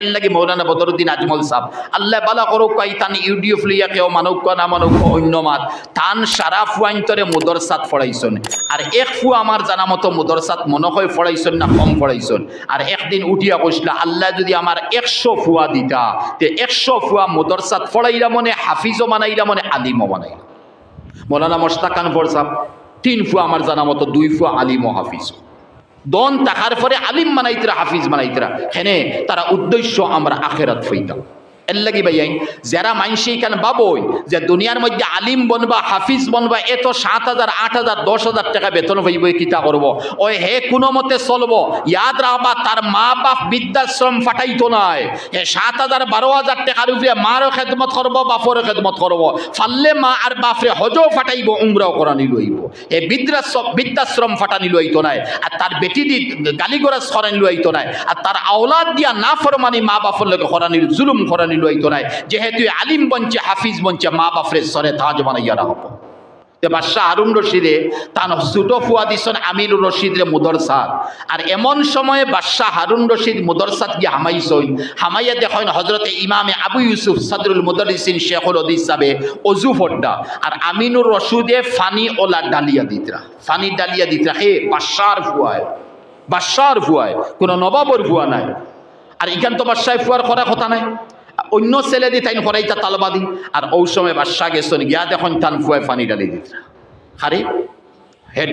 লাগে মৌলানা বদরুদ্দিন আজমল সাহ আল্লাহ বালা করুক কই তান ইউডিএফ লিয়া কেউ মানুক না মানুক অন্য মাত তান সারা ফুয়াইন্তরে মুদরসাত ফড়াইছন আর এক ফু আমার জানা মতো মুদরসাত মনে হয় ফড়াইছন না কম ফড়াইছন আর একদিন উঠিয়া কইসলা আল্লাহ যদি আমার 100 ফুয়া দিতা তে 100 ফুয়া মুদরসাত ফড়াইলা মনে হাফিজও বানাইলা মনে আলিমও বানাইলা। মৌলানা মোশতাক আনওয়ার সাহ 3 ফুয়া আমার জানা মতো 2 ফুয়া আলিম ও হাফিজ দন টাকার পরে আলিম বানাইতরা হাফিজ বানাইতরা হেনে তারা উদ্দেশ্য আমরা আখেরাত হইতাম এর লাগি ভাইয়াই যারা মানসি এখানে বাবই যে দুনিয়ার মধ্যে আলিম বনবা হাফিজ বনবা এত 7,000 8,000 10,000 টাকা বেতন হইব কিতা করব ওই হে কোনো মতে চলবো ইয়াদ রাখবা তার মা বাপ বৃদ্ধাশ্রম ফাটাইতো নাই হে 7,000 12,000 টাকার উপরে মারও খেদমত করব বাপরও খেদমত করব ফাললে মা আর বাপরে হজও ফাটাইব উমরাও করানি লইব হে বৃদ্ধাশ্রম ফাটানি লইতো নাই আর তার বেটি দি গালিগরাজ করানি লইতো নাই আর তার আওলাদ দিয়া না ফরমানি মা বাপর লগে করানি জুলুম করানি লইতো নাই যেহেতু আলিম বঞ্চে হাফিজ বঞ্চে মা বাপরে সরে তাজ বানাইয়া রাখবো। বাদশাহ হারুন রশিদে তান ছোট ফুয়া দিছেন আমিরুর রশিদরে মুদরসাত আর এমন সময়ে বাদশাহ হারুন রশিদ মুদরসাত গিয়ে হামাইছইন হামাইয়া দেখেন হজরতে ইমামে আবু ইউসুফ সদরুল মুদারিসিন শেখুল হদিস সাহেবে অজু ফড্ডা আর আমিনুর রশিদে ফানি ওলা ডালিয়া দিতরা ফানি ডালিয়া দিতরা হে বাদশার ফুয়ায় কোনো নবাবর ফুয়া নাই আর এখান তো বাদশাহ ফুয়ার করা কথা নাই অন্য ছেলে দি তাইন করাইতা তালবাদি আর ওই সময় বাদশাহ গেছেন গিয়া দেখুন তান ফুয়ায় ফানি ডালি দিতরা আরে